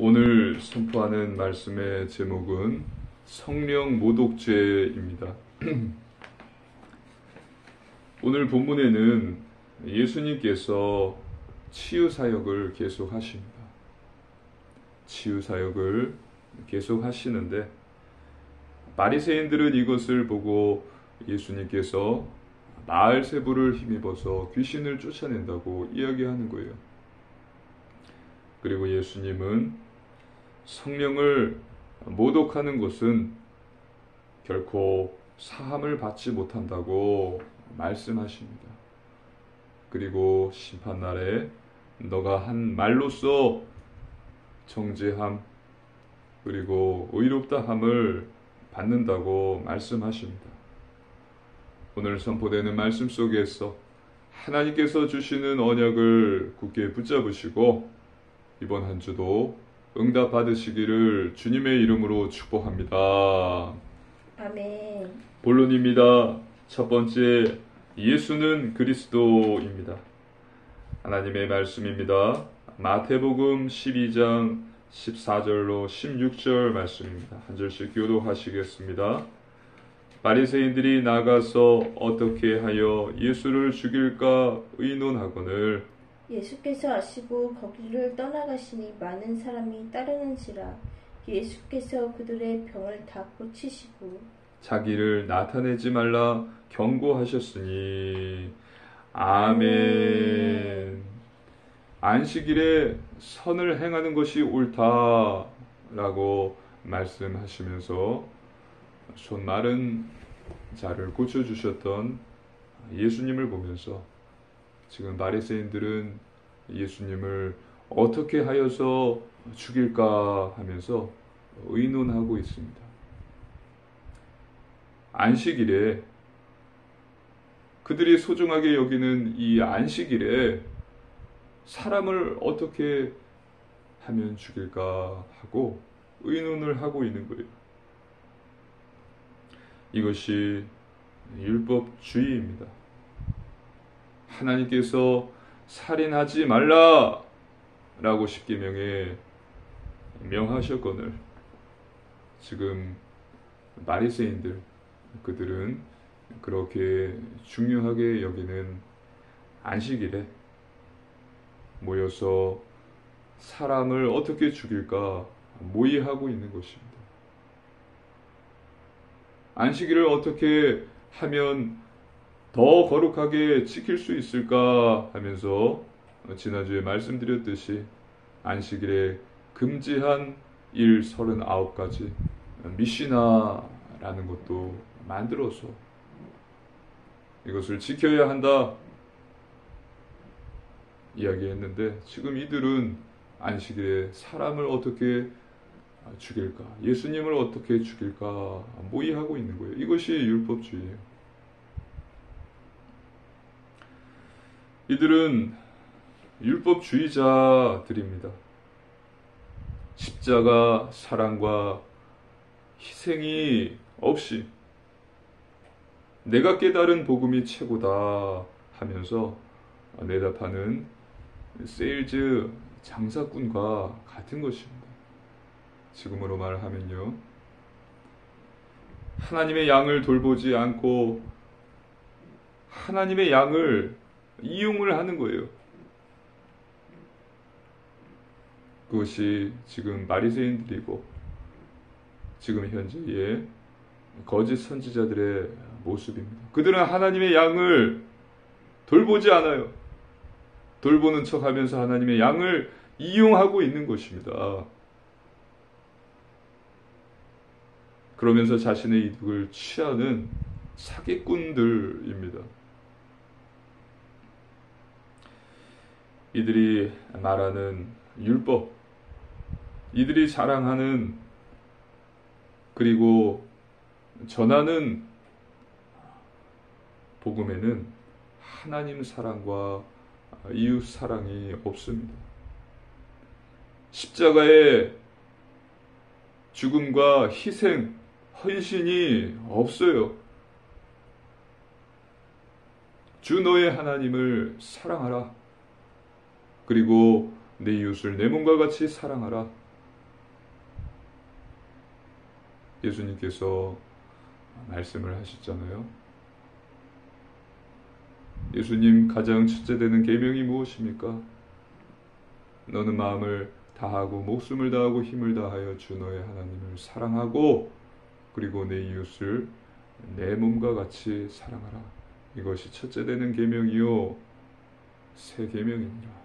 오늘 선포하는 말씀의 제목은 성령 모독죄입니다. 오늘 본문에는 예수님께서 치유사역을 계속하십니다. 치유사역을 계속하시는데 바리새인들은 이것을 보고 예수님께서 바알세불을 힘입어서 귀신을 쫓아낸다고 이야기하는 거예요. 그리고 예수님은 성령을 모독하는 것은 결코 사함을 받지 못한다고 말씀하십니다. 그리고 심판날에 너가 한 말로써 정죄함 그리고 의롭다함을 받는다고 말씀하십니다. 오늘 선포되는 말씀 속에서 하나님께서 주시는 언약을 굳게 붙잡으시고 이번 한 주도 응답 받으시기를 주님의 이름으로 축복합니다. 아멘. 본론입니다. 첫 번째, 예수는 그리스도입니다. 하나님의 말씀입니다. 마태복음 12장 14절로 16절 말씀입니다. 한 절씩 교독하시겠습니다. 바리새인들이 나가서 어떻게 하여 예수를 죽일까 의논하거늘 예수께서 아시고 거기를 떠나가시니 많은 사람이 따르는지라. 예수께서 그들의 병을 다 고치시고 자기를 나타내지 말라 경고하셨으니 아멘. 안식일에 선을 행하는 것이 옳다라고 말씀하시면서 손 마른 자를 고쳐주셨던 예수님을 보면서 지금 바리새인들은 예수님을 어떻게 하여서 죽일까 하면서 의논하고 있습니다. 안식일에 그들이 소중하게 여기는 이 안식일에 사람을 어떻게 하면 죽일까 하고 의논을 하고 있는 거예요. 이것이 율법주의입니다. 하나님께서 살인하지 말라 라고 십계명에 명하셨거늘 지금 바리새인들 그들은 그렇게 중요하게 여기는 안식일에 모여서 사람을 어떻게 죽일까 모의하고 있는 것입니다. 안식일을 어떻게 하면 더 거룩하게 지킬 수 있을까 하면서 지난주에 말씀드렸듯이 안식일에 금지한 일 39가지 미시나라는 것도 만들어서 이것을 지켜야 한다 이야기했는데 지금 이들은 안식일에 사람을 어떻게 죽일까 예수님을 어떻게 죽일까 모의하고 있는 거예요. 이것이 율법주의예요. 이들은 율법주의자들입니다. 십자가 사랑과 희생이 없이 내가 깨달은 복음이 최고다 하면서 내답하는 세일즈 장사꾼과 같은 것입니다. 지금으로 말하면요. 하나님의 양을 돌보지 않고 하나님의 양을 이용을 하는 거예요. 그것이 지금 바리새인들이고 지금 현재의 거짓 선지자들의 모습입니다. 그들은 하나님의 양을 돌보지 않아요. 돌보는 척하면서 하나님의 양을 이용하고 있는 것입니다. 그러면서 자신의 이득을 취하는 사기꾼들입니다. 이들이 말하는 율법, 이들이 자랑하는 그리고 전하는 복음에는 하나님 사랑과 이웃 사랑이 없습니다. 십자가의 죽음과 희생, 헌신이 없어요. 주 너의 하나님을 사랑하라. 그리고 내 이웃을 내 몸과 같이 사랑하라. 예수님께서 말씀을 하셨잖아요. 예수님 가장 첫째 되는 계명이 무엇입니까? 너는 마음을 다하고 목숨을 다하고 힘을 다하여 주 너의 하나님을 사랑하고 그리고 내 이웃을 내 몸과 같이 사랑하라. 이것이 첫째 되는 계명이요 새 계명이니라.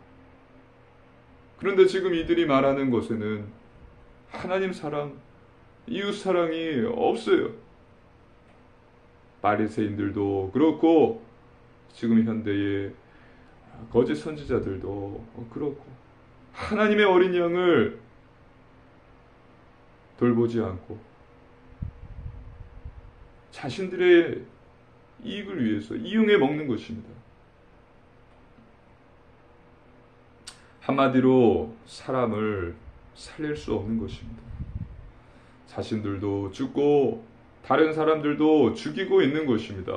그런데 지금 이들이 말하는 것에는 하나님 사랑, 이웃 사랑이 없어요. 바리새인들도 그렇고 지금 현대의 거짓 선지자들도 그렇고 하나님의 어린 양을 돌보지 않고 자신들의 이익을 위해서 이용해 먹는 것입니다. 한마디로 사람을 살릴 수 없는 것입니다. 자신들도 죽고 다른 사람들도 죽이고 있는 것입니다.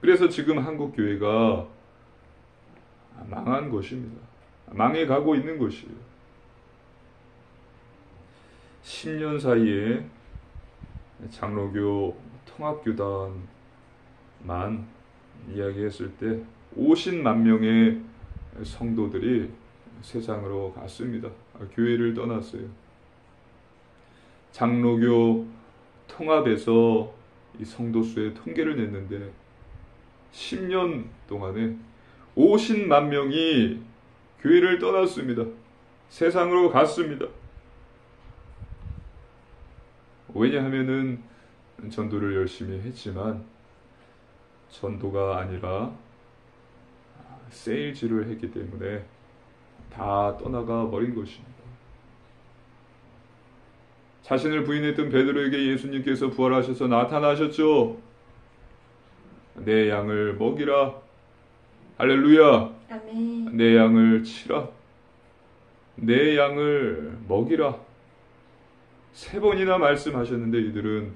그래서 지금 한국 교회가 망한 것입니다. 망해가고 있는 것이에요. 10년 사이에 장로교 통합교단만 이야기했을 때 50만 명의 성도들이 세상으로 갔습니다. 교회를 떠났어요. 장로교 통합에서 이 성도 수의 통계를 냈는데 10년 동안에 50만 명이 교회를 떠났습니다. 세상으로 갔습니다. 왜냐하면은 전도를 열심히 했지만 전도가 아니라 세일즈를 했기 때문에 다 떠나가 버린 것입니다. 자신을 부인했던 베드로에게 예수님께서 부활하셔서 나타나셨죠. 내 양을 먹이라. 할렐루야. 아멘. 내 양을 치라. 내 양을 먹이라. 3번이나 말씀하셨는데 이들은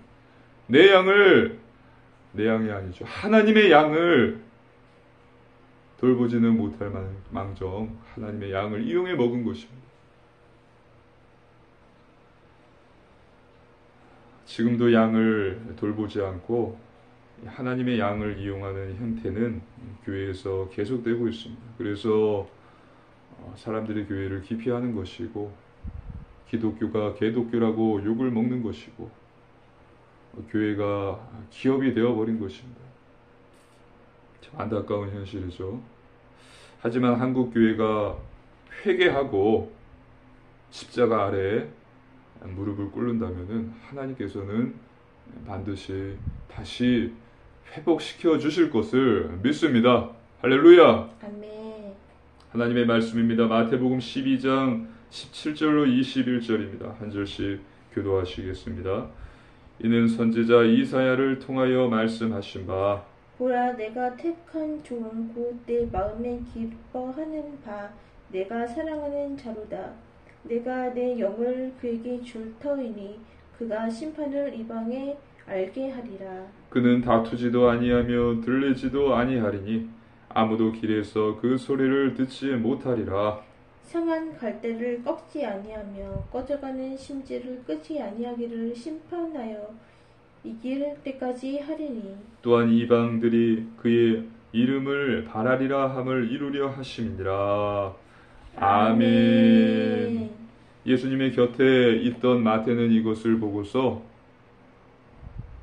내 양이 아니죠. 하나님의 양을 돌보지는 못할 망정 하나님의 양을 이용해 먹은 것입니다. 지금도 양을 돌보지 않고 하나님의 양을 이용하는 형태는 교회에서 계속되고 있습니다. 그래서 사람들이 교회를 기피하는 것이고 기독교가 개독교라고 욕을 먹는 것이고 교회가 기업이 되어버린 것입니다. 참 안타까운 현실이죠. 하지만 한국 교회가 회개하고 십자가 아래에 무릎을 꿇는다면은 하나님께서는 반드시 다시 회복시켜 주실 것을 믿습니다. 할렐루야. 아멘. 하나님의 말씀입니다. 마태복음 12장 17절로 21절입니다. 한 절씩 교도하시겠습니다. 이는 선지자 이사야를 통하여 말씀하신 바 보라, 내가 택한 종 곧 내 마음에 기뻐하는 바 내가 사랑하는 자로다. 내가 내 영을 그에게 줄 터이니 그가 심판을 이방에 알게 하리라. 그는 다투지도 아니하며 들리지도 아니하리니 아무도 길에서 그 소리를 듣지 못하리라. 상한 갈대를 꺾지 아니하며 꺼져가는 심지를 끄지 아니하기를 심판하여 이길 때까지 하리니 또한 이방들이 그의 이름을 바라리라 함을 이루려 하심이니라. 아멘. 예수님의 곁에 있던 마태는 이것을 보고서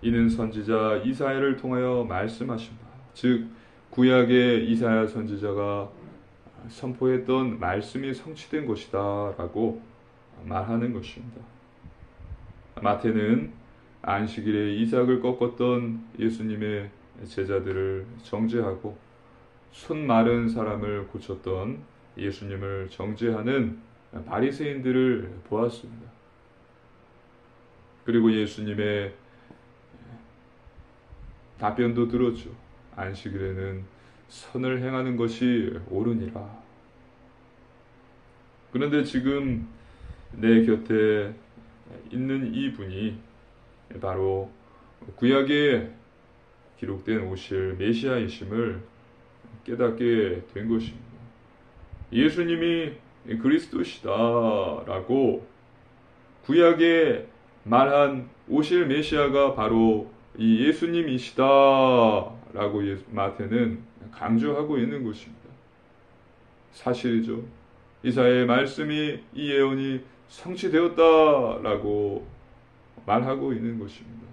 이는 선지자 이사야를 통하여 말씀하신다. 즉 구약의 이사야 선지자가 선포했던 말씀이 성취된 것이다 라고 말하는 것입니다. 마태는 안식일에 이삭을 꺾었던 예수님의 제자들을 정죄하고 손 마른 사람을 고쳤던 예수님을 정죄하는 바리새인들을 보았습니다. 그리고 예수님의 답변도 들었죠. 안식일에는 선을 행하는 것이 옳으니라. 그런데 지금 내 곁에 있는 이분이 바로 구약에 기록된 오실 메시아이심을 깨닫게 된 것입니다. 예수님이 그리스도시다라고 구약에 말한 오실 메시아가 바로 이 예수님이시다라고 마태는 강조하고 있는 것입니다. 사실이죠. 이사야의 말씀이 이 예언이 성취되었다라고 말하고 있는 것입니다.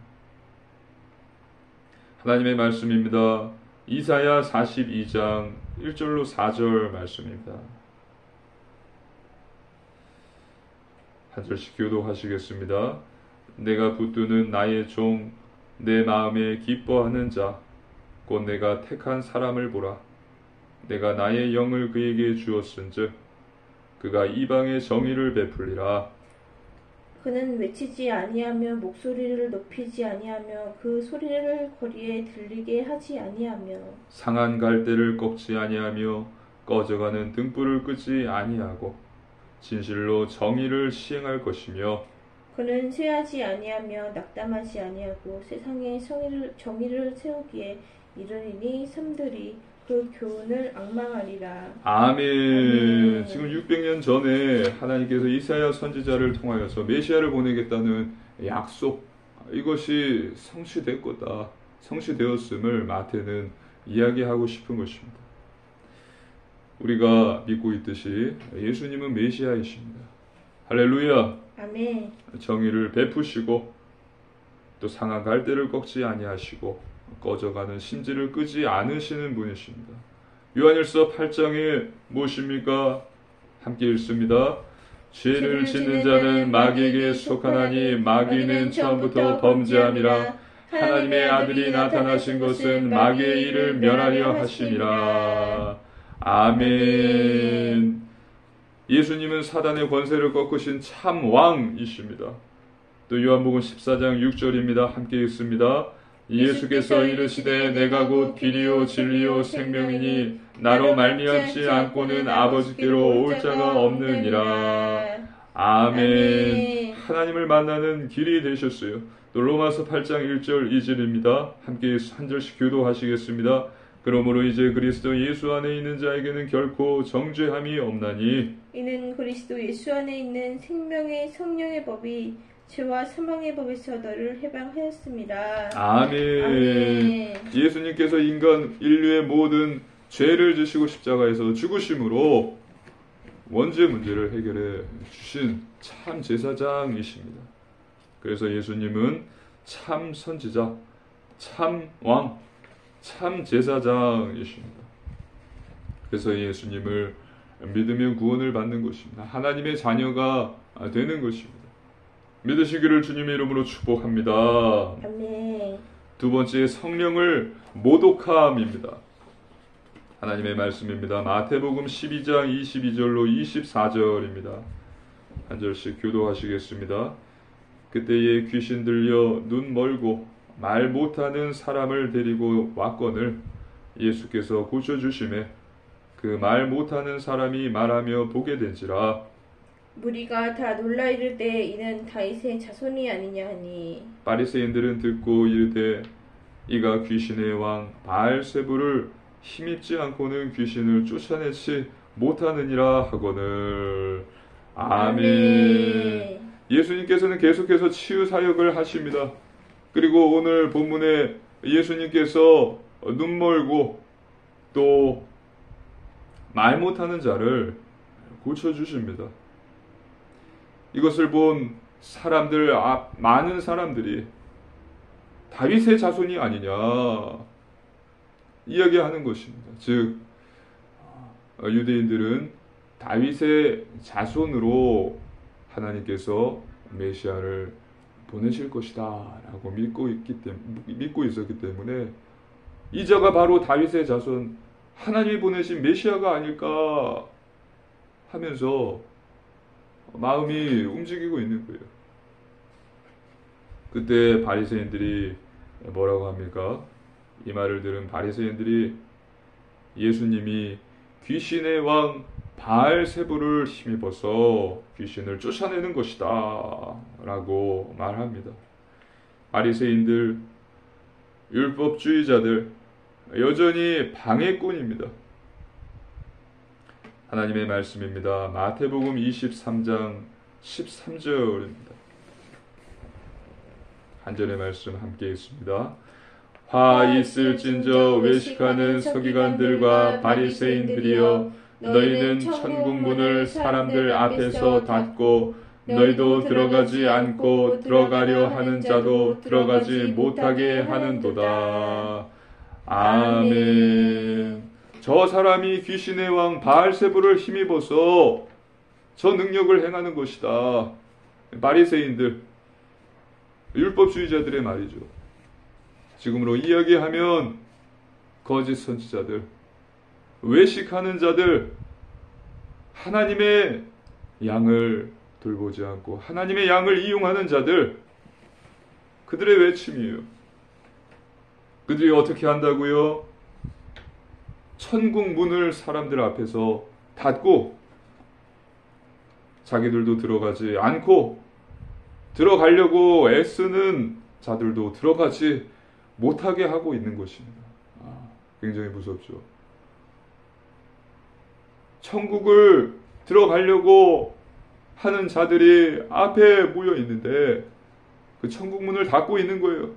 하나님의 말씀입니다. 이사야 42장 1절로 4절 말씀입니다. 한 절씩 교도하시겠습니다. 내가 붙드는 나의 종, 내 마음에 기뻐하는 자, 곧 내가 택한 사람을 보라. 내가 나의 영을 그에게 주었은즉 그가 이방의 정의를 베풀리라. 그는 외치지 아니하며 목소리를 높이지 아니하며 그 소리를 거리에 들리게 하지 아니하며 상한 갈대를 꺾지 아니하며 꺼져가는 등불을 끄지 아니하고 진실로 정의를 시행할 것이며 그는 쇠하지 아니하며 낙담하지 아니하고 세상에 정의를 세우기에 이르리니 삼들이 그 교훈을 앙망하리라. 아멘. 지금 600년 전에 하나님께서 이사야 선지자를 통하여서 메시아를 보내겠다는 약속, 이것이 성취될 거다, 성취되었음을 마태는 이야기하고 싶은 것입니다. 우리가 믿고 있듯이 예수님은 메시아이십니다. 할렐루야. 아멘. 정의를 베푸시고 또 상한 갈대를 꺾지 아니하시고 꺼져가는 심지를 끄지 않으시는 분이십니다. 요한일서 8장에 무엇입니까? 함께 읽습니다. 죄를 짓는 자는 마귀에게 속하나니 마귀는 처음부터 범죄함이라. 하나님의 아들이 나타나신 것은 마귀의 일을 멸하려 하심이라. 아멘. 예수님은 사단의 권세를 꺾으신 참 왕이십니다. 또 요한복음 14장 6절입니다. 함께 읽습니다. 예수께서 이르시되 내가 곧 길이요 진리요 생명이니 나로 말미암지 않고는 아버지께로 올 자가 없느니라. 아멘. 하나님을 만나는 길이 되셨어요. 또 로마서 8장 1절 2절입니다. 함께 한 절씩 교도하시겠습니다. 그러므로 이제 그리스도 예수 안에 있는 자에게는 결코 정죄함이 없나니 이는 그리스도 예수 안에 있는 생명의 성령의 법이 죄와 사망의 법에서 너를 해방하였습니다. 아멘. 아멘. 예수님께서 인류의 모든 죄를 지시고 십자가에서 죽으심으로 원죄 문제를 해결해 주신 참 제사장이십니다. 그래서 예수님은 참 선지자, 참 왕, 참 제사장이십니다. 그래서 예수님을 믿으면 구원을 받는 것입니다. 하나님의 자녀가 되는 것입니다. 믿으시기를 주님의 이름으로 축복합니다. 아멘. 두 번째, 성령을 모독함입니다. 하나님의 말씀입니다. 마태복음 12장 22절로 24절입니다. 한 절씩 교도하시겠습니다. 그때에 귀신 들려 눈 멀고 말 못하는 사람을 데리고 왔거늘 예수께서 고쳐주심에 그 말 못하는 사람이 말하며 보게 된지라. 무리가 다 놀라 이르되 이는 다윗의 자손이 아니냐 하니 바리새인들은 듣고 이르되 이가 귀신의 왕 바알세불을 힘입지 않고는 귀신을 쫓아내지 못하느니라 하거늘. 아멘. 예수님께서는 계속해서 치유 사역을 하십니다. 그리고 오늘 본문에 예수님께서 눈 멀고 또 말 못하는 자를 고쳐주십니다. 이것을 본 사람들, 많은 사람들이 다윗의 자손이 아니냐 이야기하는 것입니다. 즉 유대인들은 다윗의 자손으로 하나님께서 메시아를 보내실 것이다 라고 믿고 있었기 때문에 이자가 바로 다윗의 자손, 하나님이 보내신 메시아가 아닐까 하면서 마음이 움직이고 있는 거예요. 그때 바리새인들이 뭐라고 합니까? 이 말을 들은 바리새인들이 예수님이 귀신의 왕 바알세불을 힘입어서 귀신을 쫓아내는 것이다 라고 말합니다. 바리새인들, 율법주의자들, 여전히 방해꾼입니다. 하나님의 말씀입니다. 마태복음 23장 13절입니다. 한 절의 말씀 함께 있습니다. 화 있을진저 외식하는 서기관들과 바리새인들이여, 너희는 천국 문을 사람들 앞에서 닫고 너희도 들어가지 않고 들어가려 하는 자도 들어가지 못하게 하는도다. 아멘. 저 사람이 귀신의 왕 바알세불을 힘입어서 저 능력을 행하는 것이다. 바리새인들, 율법주의자들의 말이죠. 지금으로 이야기하면 거짓 선지자들, 외식하는 자들, 하나님의 양을 돌보지 않고 하나님의 양을 이용하는 자들, 그들의 외침이에요. 그들이 어떻게 한다고요? 천국 문을 사람들 앞에서 닫고 자기들도 들어가지 않고 들어가려고 애쓰는 자들도 들어가지 못하게 하고 있는 것입니다. 굉장히 무섭죠. 천국을 들어가려고 하는 자들이 앞에 모여 있는데 그 천국 문을 닫고 있는 거예요.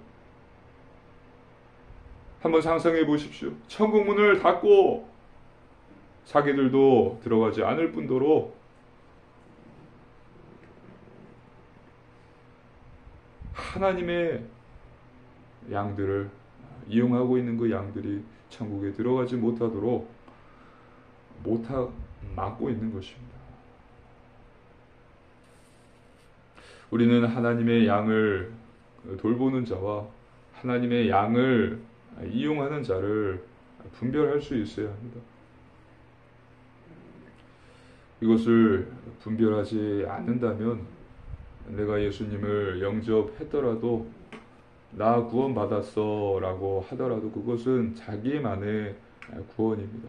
한번 상상해 보십시오. 천국 문을 닫고 자기들도 들어가지 않을 뿐더러 하나님의 양들을 이용하고 있는 그 양들이 천국에 들어가지 못하도록 막고 있는 것입니다. 우리는 하나님의 양을 돌보는 자와 하나님의 양을 이용하는 자를 분별할 수 있어야 합니다. 이것을 분별하지 않는다면 내가 예수님을 영접했더라도 나 구원받았어 라고 하더라도 그것은 자기만의 구원입니다.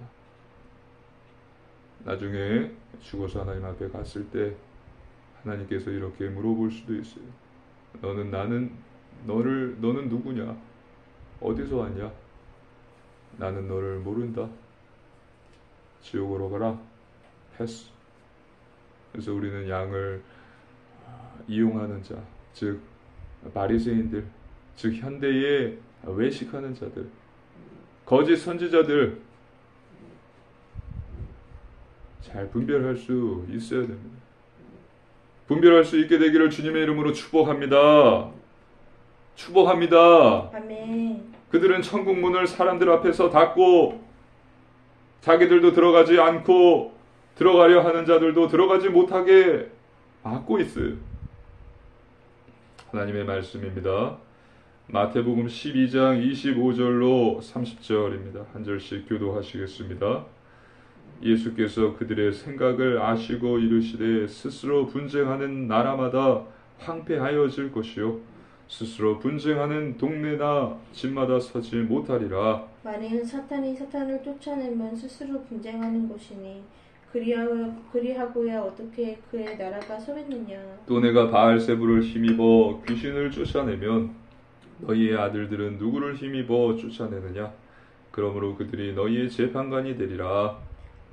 나중에 죽어서 하나님 앞에 갔을 때 하나님께서 이렇게 물어볼 수도 있어요. 너는 누구냐? 어디서 왔냐? 나는 너를 모른다. 지옥으로 가라. 패스. 그래서 우리는 양을 이용하는 자, 즉 바리새인들, 즉 현대에 외식하는 자들, 거짓 선지자들 잘 분별할 수 있어야 됩니다. 분별할 수 있게 되기를 주님의 이름으로 축복합니다. 축복합니다. 아멘. 그들은 천국 문을 사람들 앞에서 닫고 자기들도 들어가지 않고 들어가려 하는 자들도 들어가지 못하게 막고 있어요. 하나님의 말씀입니다. 마태복음 12장 25절로 30절입니다. 한 절씩 교도하시겠습니다. 예수께서 그들의 생각을 아시고 이르시되 스스로 분쟁하는 나라마다 황폐하여질 것이요 스스로 분쟁하는 동네나 집마다 서지 못하리라. 만일 사탄이 사탄을 쫓아내면 스스로 분쟁하는 것이니 그리하고야 어떻게 그의 나라가 서겠느냐. 또 내가 바알세불을 힘입어 귀신을 쫓아내면 너희의 아들들은 누구를 힘입어 쫓아내느냐. 그러므로 그들이 너희의 재판관이 되리라.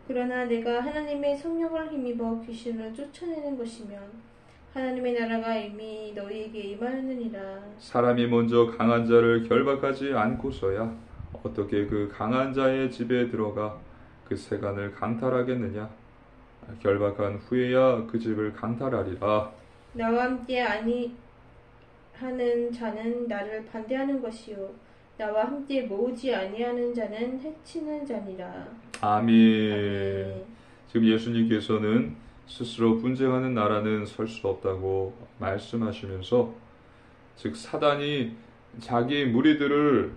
그러나 내가 하나님의 성령을 힘입어 귀신을 쫓아내는 것이면 하나님의 나라가 이미 너희에게 임하였느니라. 사람이 먼저 강한 자를 결박하지 않고서야 어떻게 그 강한 자의 집에 들어가 그 세간을 강탈하겠느냐. 결박한 후에야 그 집을 강탈하리라. 나와 함께 아니하는 자는 나를 반대하는 것이요 나와 함께 모으지 아니하는 자는 해치는 자니라. 아멘. 지금 예수님께서는 스스로 분쟁하는 나라는 설 수 없다고 말씀하시면서 즉 사단이 자기 무리들을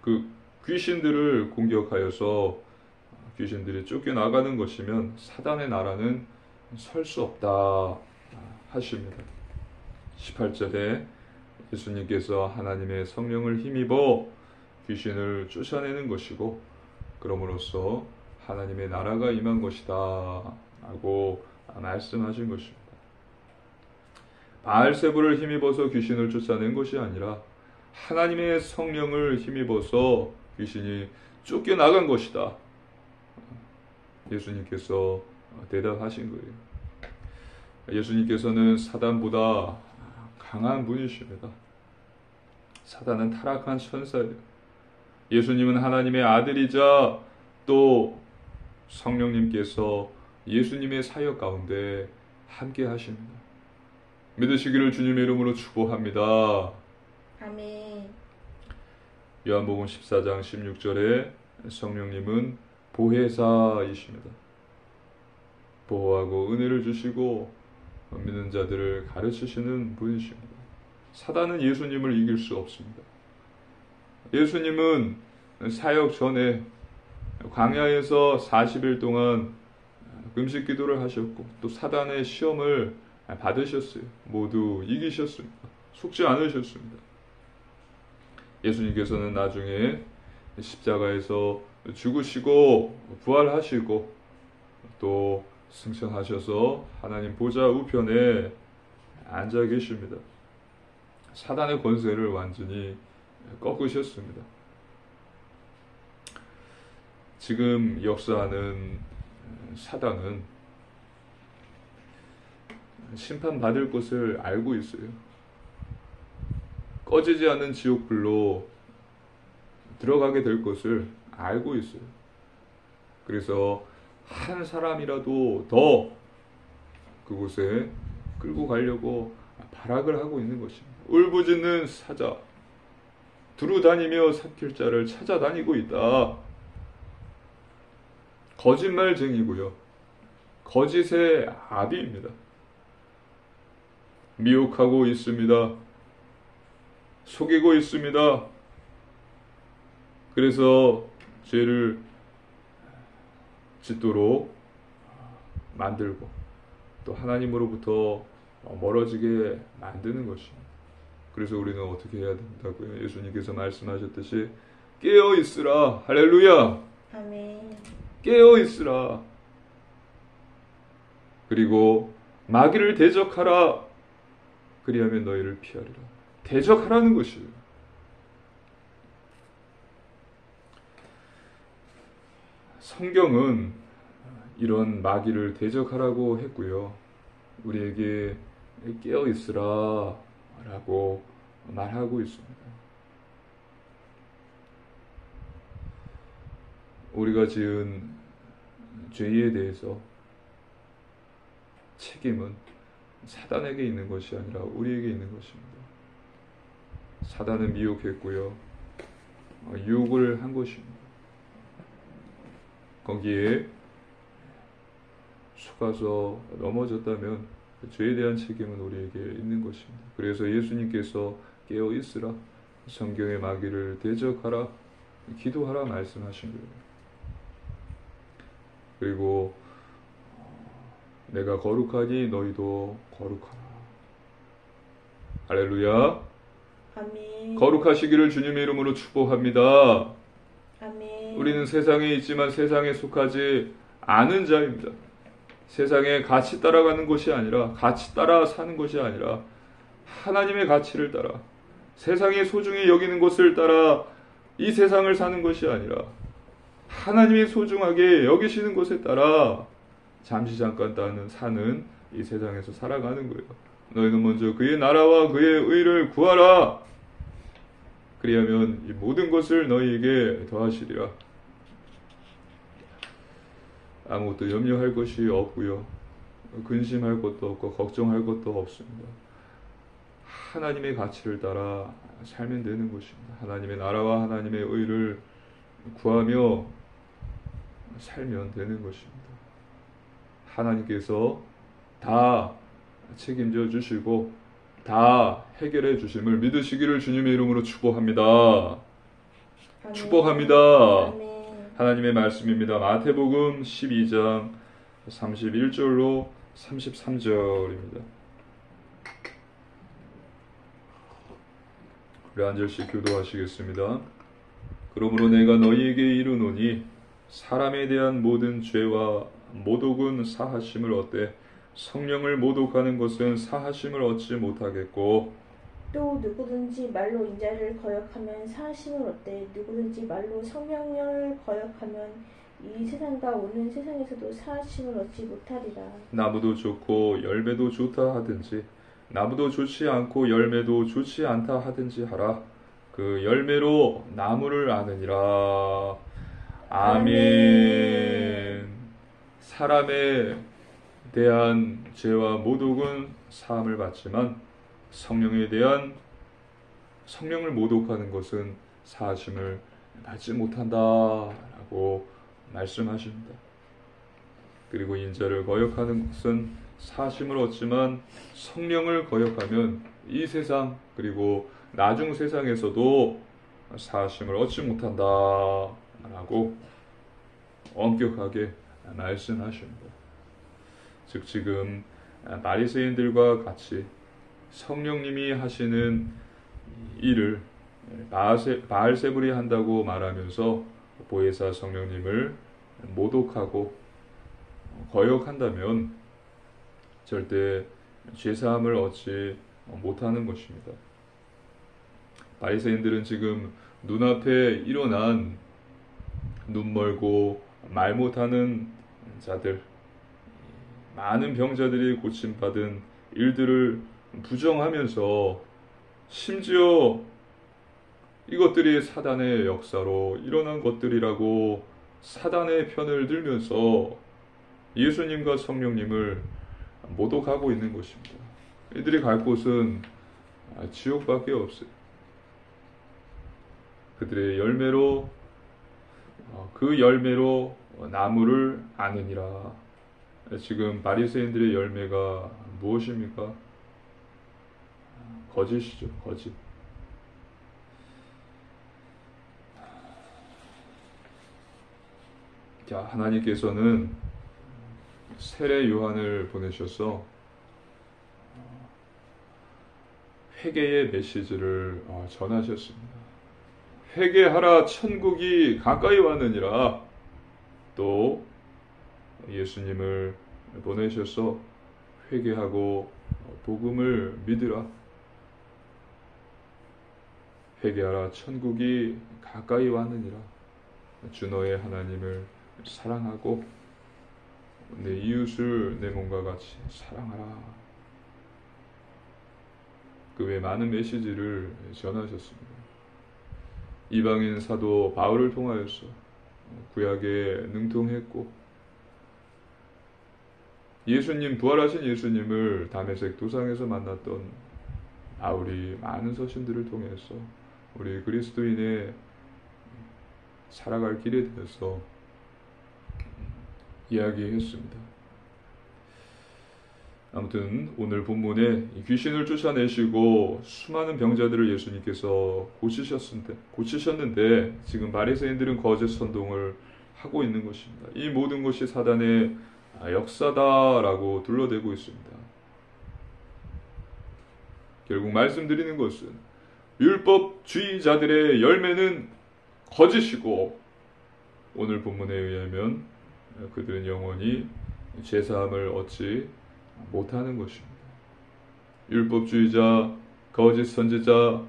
그 귀신들을 공격하여서 귀신들이 쫓겨나가는 것이면 사단의 나라는 설 수 없다 하십니다. 18절에 예수님께서 하나님의 성령을 힘입어 귀신을 쫓아내는 것이고 그럼으로써 하나님의 나라가 임한 것이다 라고 말씀하신 것입니다. 바알세불을 힘입어서 귀신을 쫓아낸 것이 아니라 하나님의 성령을 힘입어서 귀신이 쫓겨나간 것이다. 예수님께서 대답하신 거예요. 예수님께서는 사단보다 강한 분이십니다. 사단은 타락한 천사예요. 예수님은 하나님의 아들이자 또 성령님께서 예수님의 사역 가운데 함께 하십니다. 믿으시기를 주님의 이름으로 축복합니다. 아멘. 요한복음 14장 16절에 성령님은 보혜사이십니다. 보호하고 은혜를 주시고 믿는 자들을 가르치시는 분이십니다. 사단은 예수님을 이길 수 없습니다. 예수님은 사역 전에 광야에서 40일 동안 금식 기도를 하셨고 또 사단의 시험을 받으셨어요. 모두 이기셨습니다. 속지 않으셨습니다. 예수님께서는 나중에 십자가에서 죽으시고 부활하시고 또 승천하셔서 하나님 보좌 우편에 앉아 계십니다. 사단의 권세를 완전히 꺾으셨습니다. 지금 역사하는 사단은 심판받을 것을 알고 있어요. 꺼지지 않는 지옥불로 들어가게 될 것을 알고 있어요. 그래서 한 사람이라도 더 그곳에 끌고 가려고 발악을 하고 있는 것입니다. 울부짖는 사자, 두루다니며 삭힐 자를 찾아다니고 있다. 거짓말쟁이고요. 거짓의 아비입니다. 미혹하고 있습니다. 속이고 있습니다. 그래서 죄를 짓도록 만들고 또 하나님으로부터 멀어지게 만드는 것입니다. 그래서 우리는 어떻게 해야 된다고요? 예수님께서 말씀하셨듯이 깨어 있으라. 할렐루야. 아멘. 깨어 있으라. 그리고 마귀를 대적하라. 그리하면 너희를 피하리라. 대적하라는 것이에요. 성경은 이런 마귀를 대적하라고 했고요. 우리에게 깨어 있으라 라고 말하고 있습니다. 우리가 지은 죄에 대해서 책임은 사단에게 있는 것이 아니라 우리에게 있는 것입니다. 사단은 미혹했고요. 유혹을 한 것입니다. 거기에 속아서 넘어졌다면 그 죄에 대한 책임은 우리에게 있는 것입니다. 그래서 예수님께서 깨어 있으라, 성경의 마귀를 대적하라, 기도하라 말씀하신 거예요. 그리고 내가 거룩하니 너희도 거룩하라. 할렐루야. 아멘. 거룩하시기를 주님의 이름으로 축복합니다. 아멘. 우리는 세상에 있지만 세상에 속하지 않은 자입니다. 세상에 같이 따라가는 것이 아니라, 같이 따라 사는 것이 아니라 하나님의 가치를 따라, 세상이 소중히 여기는 것을 따라 이 세상을 사는 것이 아니라 하나님이 소중하게 여기시는 것에 따라 잠시 잠깐 사는 이 세상에서 살아가는 거예요. 너희는 먼저 그의 나라와 그의 의를 구하라. 그리하면 이 모든 것을 너희에게 더하시리라. 아무것도 염려할 것이 없고요. 근심할 것도 없고 걱정할 것도 없습니다. 하나님의 가치를 따라 살면 되는 것입니다. 하나님의 나라와 하나님의 의를 구하며 살면 되는 것입니다. 하나님께서 다 책임져 주시고 다 해결해 주심을 믿으시기를 주님의 이름으로 축복합니다. 아멘. 축복합니다. 아멘. 하나님의 말씀입니다. 마태복음 12장 31절로 33절입니다. 우리 한 절씩 교도하시겠습니다. 그러므로 내가 너희에게 이르노니 사람에 대한 모든 죄와 모독은 사하심을 얻되 성령을 모독하는 것은 사하심을 얻지 못하겠고, 또 누구든지 말로 인자를 거역하면 사하심을 얻되 누구든지 말로 성령을 거역하면 이 세상과 오는 세상에서도 사하심을 얻지 못하리라. 나무도 좋고 열매도 좋다 하든지 나무도 좋지 않고 열매도 좋지 않다 하든지 하라. 그 열매로 나무를 아느니라. 아멘. 사람에 대한 죄와 모독은 사함을 받지만 성령에 대한 성령을 모독하는 것은 사하심을 받지 못한다라고 말씀하십니다. 그리고 인자를 거역하는 것은 사심을 얻지만 성령을 거역하면 이 세상 그리고 나중 세상에서도 사심을 얻지 못한다라고 엄격하게 말씀하십니다. 즉 지금 바리새인들과 같이 성령님이 하시는 일을 바알세불이 한다고 말하면서 보혜사 성령님을 모독하고 거역한다면 절대 죄사함을 얻지 못하는 것입니다. 바리새인들은 지금 눈앞에 일어난 눈멀고 말 못하는 자들, 많은 병자들이 고침받은 일들을 부정하면서 심지어 이것들이 사단의 역사로 일어난 것들이라고 사단의 편을 들면서 예수님과 성령님을 모독하고 있는 것입니다. 이들이 갈 곳은 지옥밖에 없어요. 그들의 열매로 그 열매로 나무를 아느니라. 지금 바리새인들의 열매가 무엇입니까? 거짓이죠. 거짓. 자, 하나님께서는 세례 요한을 보내셔서 회개의 메시지를 전하셨습니다. 회개하라, 천국이 가까이 왔느니라. 또 예수님을 보내셔서 회개하고 복음을 믿으라. 회개하라, 천국이 가까이 왔느니라. 주 너의 하나님을 사랑하고 내 이웃을 내 몸과 같이 사랑하라. 그 외 많은 메시지를 전하셨습니다. 이방인 사도 바울을 통하여서 구약에 능통했고 예수님, 부활하신 예수님을 다메섹 도상에서 만났던 바울이 많은 서신들을 통해서 우리 그리스도인의 살아갈 길에 대해서 이야기했습니다. 아무튼 오늘 본문에 귀신을 쫓아내시고 수많은 병자들을 예수님께서 고치셨는데 지금 바리새인들은 거짓 선동을 하고 있는 것입니다. 이 모든 것이 사단의 역사다라고 둘러대고 있습니다. 결국 말씀드리는 것은 율법주의자들의 열매는 거짓이고 오늘 본문에 의하면 그들은 영원히 죄사함을 얻지 못하는 것입니다. 율법주의자, 거짓 선지자,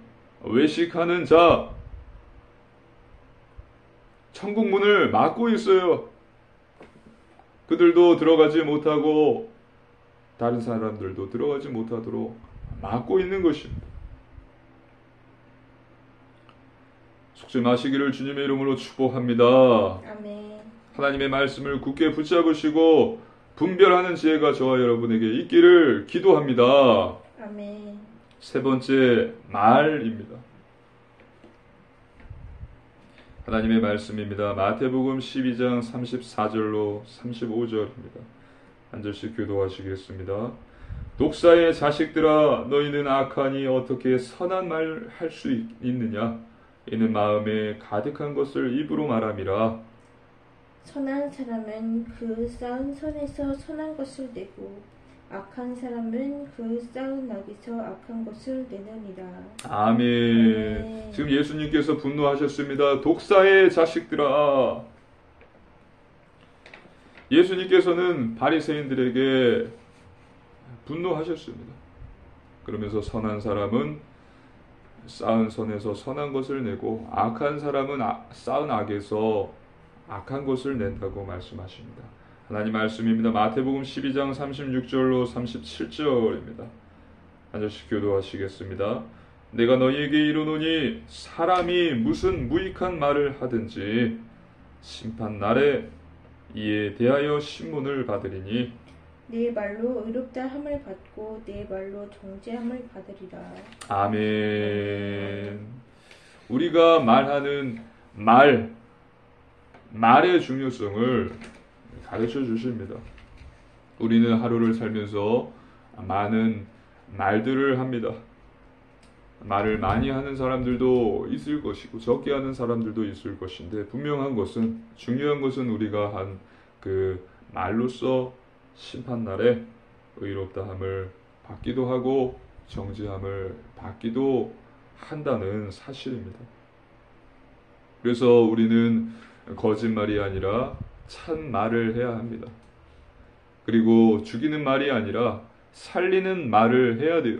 외식하는 자, 천국 문을 막고 있어요. 그들도 들어가지 못하고 다른 사람들도 들어가지 못하도록 막고 있는 것입니다. 속지 마시기를 주님의 이름으로 축복합니다. 아멘. 하나님의 말씀을 굳게 붙잡으시고 분별하는 지혜가 저와 여러분에게 있기를 기도합니다. 아멘. 세 번째, 말입니다. 하나님의 말씀입니다. 마태복음 12장 34절로 35절입니다. 한 절씩 교도하시겠습니다. 독사의 자식들아, 너희는 악하니 어떻게 선한 말 할 수 있느냐? 이는 마음에 가득한 것을 입으로 말함이라. 선한 사람은 그 쌓은 선에서 선한 것을 내고 악한 사람은 그 쌓은 낙에서 악한 것을 내느니라. 아멘. 지금 예수님께서 분노하셨습니다. 독사의 자식들아. 예수님께서는 바리새인들에게 분노하셨습니다. 그러면서 선한 사람은 쌓은 선에서 선한 것을 내고 악한 사람은 쌓은 악에서 악한 것을 낸다고 말씀하십니다. 하나님 말씀입니다. 마태복음 12장 36절로 37절입니다. 한 절씩 교도하시겠습니다. 내가 너희에게 이르노니 사람이 무슨 무익한 말을 하든지 심판 날에 이에 대하여 신문을 받으리니 내 말로 의롭다 함을 받고 내 말로 정죄함을 받으리라. 아멘. 우리가 말하는 말의 중요성을 가르쳐 주십니다. 우리는 하루를 살면서 많은 말들을 합니다. 말을 많이 하는 사람들도 있을 것이고 적게 하는 사람들도 있을 것인데 중요한 것은 우리가 한 그 말로써 심판날에 의롭다함을 받기도 하고 정죄함을 받기도 한다는 사실입니다. 그래서 우리는 거짓말이 아니라 참말을 해야 합니다. 그리고 죽이는 말이 아니라 살리는 말을 해야 돼요.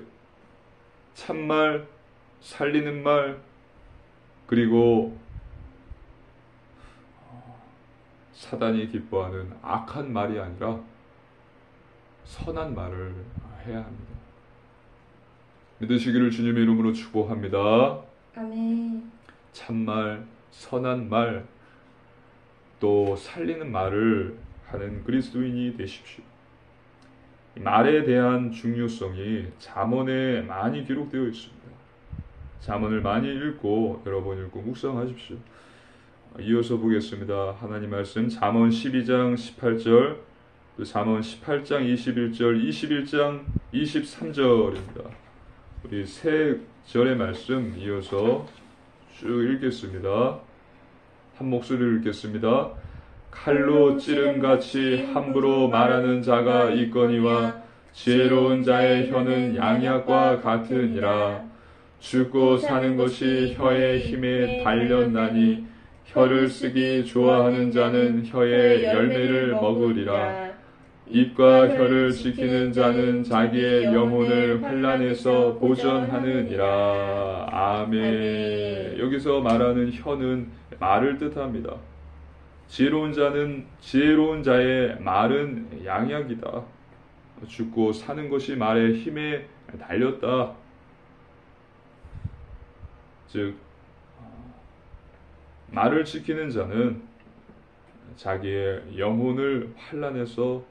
참말, 살리는 말, 그리고 사단이 기뻐하는 악한 말이 아니라 선한 말을 해야 합니다. 믿으시기를 주님의 이름으로 축복합니다. 아멘. 참말, 선한 말, 또 살리는 말을 하는 그리스도인이 되십시오. 말에 대한 중요성이 잠언에 많이 기록되어 있습니다. 잠언을 많이 읽고 여러 번 읽고 묵상하십시오. 이어서 보겠습니다. 하나님 말씀 잠언 12장 18절, 또 잠언 18장 21절, 21장 23절입니다. 우리 세 절의 말씀 이어서 쭉 읽겠습니다. 한 목소리로 읽겠습니다. 칼로 찌름같이 함부로 말하는 자가 있거니와 지혜로운 자의 혀는 양약과 같으니라. 죽고 사는 것이 혀의 힘에 달렸나니 혀를 쓰기 좋아하는 자는 혀의 열매를 먹으리라. 입과 혀를 지키는 자는 자기의 영혼을 환난에서 보전하느니라. 아멘. 여기서 말하는 혀는 말을 뜻합니다. 지혜로운 자의 말은 양약이다. 죽고 사는 것이 말의 힘에 달렸다. 즉 말을 지키는 자는 자기의 영혼을 환난에서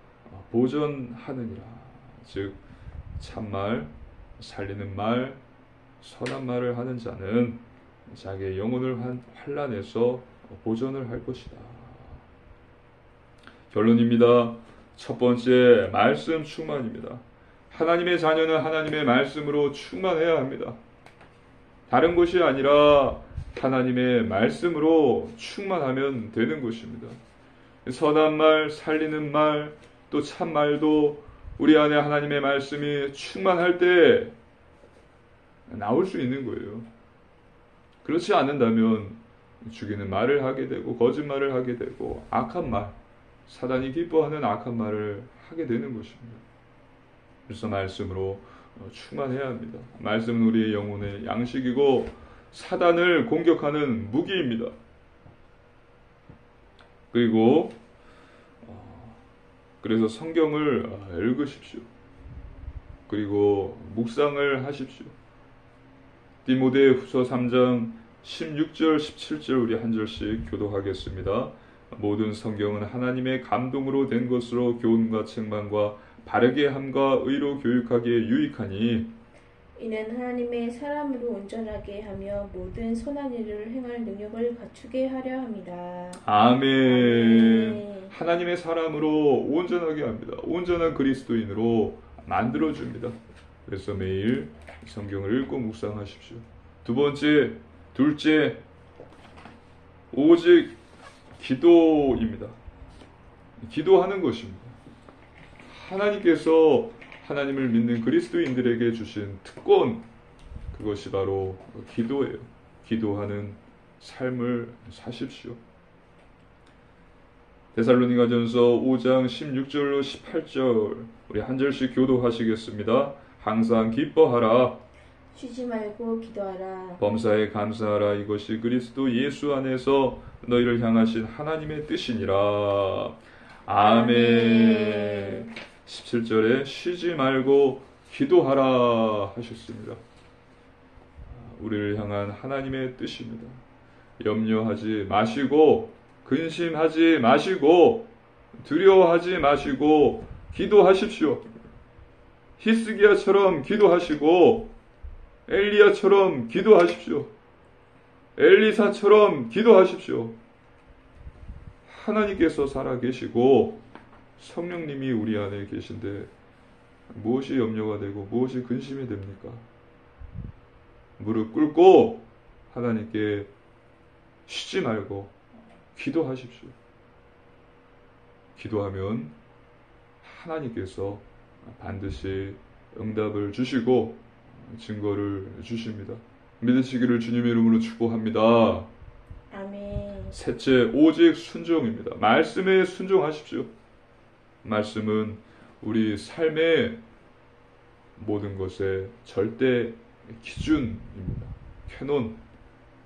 보전하느니라. 즉 참말, 살리는 말, 선한 말을 하는 자는 자기의 영혼을 환난에서 보전을 할 것이다. 결론입니다. 첫 번째, 말씀 충만입니다. 하나님의 자녀는 하나님의 말씀으로 충만해야 합니다. 다른 것이 아니라 하나님의 말씀으로 충만하면 되는 것입니다. 선한 말, 살리는 말, 또 참말도 우리 안에 하나님의 말씀이 충만할 때 나올 수 있는 거예요. 그렇지 않는다면 죽이는 말을 하게 되고 거짓말을 하게 되고 악한 말, 사단이 기뻐하는 악한 말을 하게 되는 것입니다. 그래서 말씀으로 충만해야 합니다. 말씀은 우리의 영혼의 양식이고 사단을 공격하는 무기입니다. 그래서 성경을 읽으십시오. 그리고 묵상을 하십시오. 디모데후서 3장 16절 17절 우리 한 절씩 교도하겠습니다. 모든 성경은 하나님의 감동으로 된 것으로 교훈과 책망과 바르게 함과 의로 교육하기에 유익하니 이는 하나님의 사람으로 온전하게 하며 모든 선한 일을 행할 능력을 갖추게 하려 합니다. 아멘. 아멘. 하나님의 사람으로 온전하게 합니다. 온전한 그리스도인으로 만들어줍니다. 그래서 매일 성경을 읽고 묵상하십시오. 둘째, 오직 기도입니다. 기도하는 것입니다. 하나님께서 하나님을 믿는 그리스도인들에게 주신 특권, 그것이 바로 기도예요. 기도하는 삶을 사십시오. 데살로니가전서 5장 16절로 18절 우리 한 절씩 교도하시겠습니다. 항상 기뻐하라. 쉬지 말고 기도하라. 범사에 감사하라. 이것이 그리스도 예수 안에서 너희를 향하신 하나님의 뜻이니라. 아멘. 17절에 쉬지 말고 기도하라 하셨습니다. 우리를 향한 하나님의 뜻입니다. 염려하지 마시고 근심하지 마시고 두려워하지 마시고 기도하십시오. 히스기야처럼 기도하시고 엘리야처럼 기도하십시오. 엘리사처럼 기도하십시오. 하나님께서 살아계시고 성령님이 우리 안에 계신데 무엇이 염려가 되고 무엇이 근심이 됩니까? 무릎 꿇고 하나님께 쉬지 말고 기도하십시오. 기도하면 하나님께서 반드시 응답을 주시고 증거를 주십니다. 믿으시기를 주님의 이름으로 축복합니다. 아멘. 셋째, 오직 순종입니다. 말씀에 순종하십시오. 말씀은 우리 삶의 모든 것의 절대 기준입니다. 캐논,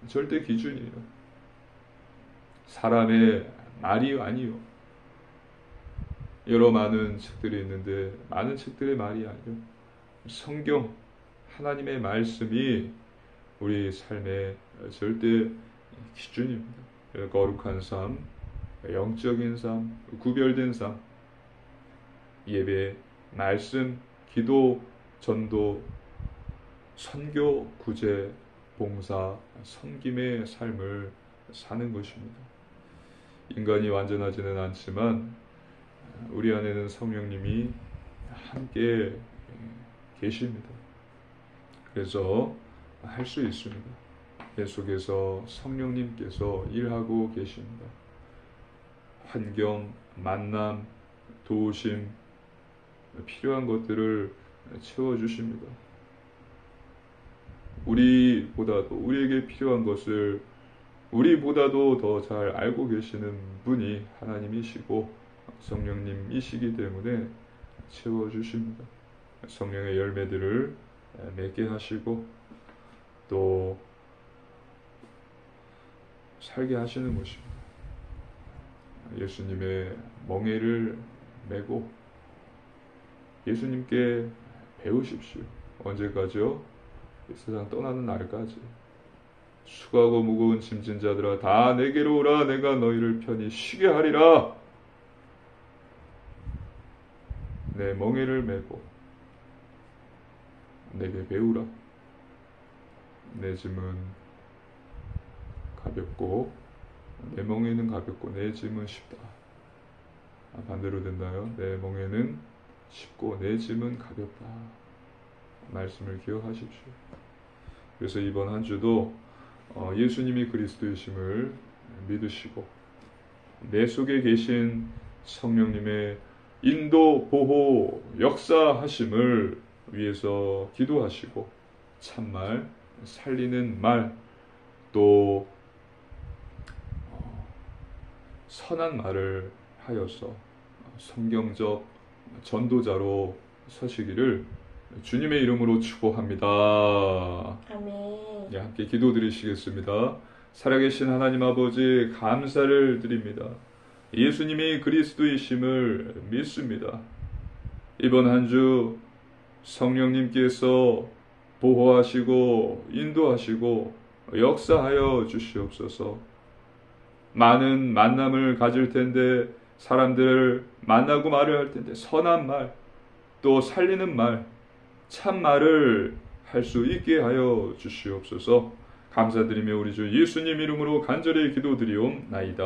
절대 기준이에요. 사람의 말이 아니요. 여러 많은 책들이 있는데 많은 책들의 말이 아니요. 성경, 하나님의 말씀이 우리 삶의 절대 기준입니다. 거룩한 삶, 영적인 삶, 구별된 삶, 예배, 말씀, 기도, 전도, 선교, 구제, 봉사, 섬김의 삶을 사는 것입니다. 인간이 완전하지는 않지만 우리 안에는 성령님이 함께 계십니다. 그래서 할 수 있습니다. 내 속에서 성령님께서 일하고 계십니다. 환경, 만남, 도우심, 필요한 것들을 채워주십니다. 우리에게 필요한 것을 우리보다도 더 잘 알고 계시는 분이 하나님이시고 성령님이시기 때문에 채워주십니다. 성령의 열매들을 맺게 하시고 또 살게 하시는 것입니다. 예수님의 멍에를 메고 예수님께 배우십시오. 언제까지요? 이 세상 떠나는 날까지. 수고하고 무거운 짐진 자들아 다 내게로 오라. 내가 너희를 편히 쉬게 하리라. 내 멍에를 메고 내게 배우라. 내 짐은 가볍고 내 멍에는 가볍고 내 짐은 쉽다. 반대로 된다요. 내 멍에는 쉽고 내 짐은 가볍다. 말씀을 기억하십시오. 그래서 이번 한 주도 예수님이 그리스도이심을 믿으시고 내 속에 계신 성령님의 인도, 보호, 역사하심을 위해서 기도하시고 참말, 살리는 말, 또 선한 말을 하여서 성경적 전도자로 서시기를 주님의 이름으로 축복합니다. 아멘. 네, 함께 기도드리시겠습니다. 살아계신 하나님 아버지 감사를 드립니다. 예수님이 그리스도이심을 믿습니다. 이번 한 주 성령님께서 보호하시고 인도하시고 역사하여 주시옵소서. 많은 만남을 가질 텐데 사람들을 만나고 말을 할 텐데 선한 말, 또 살리는 말, 참 말을 할 수 있게 하여 주시옵소서. 감사드리며 우리 주 예수님 이름으로 간절히 기도드리옵나이다.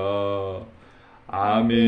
아멘.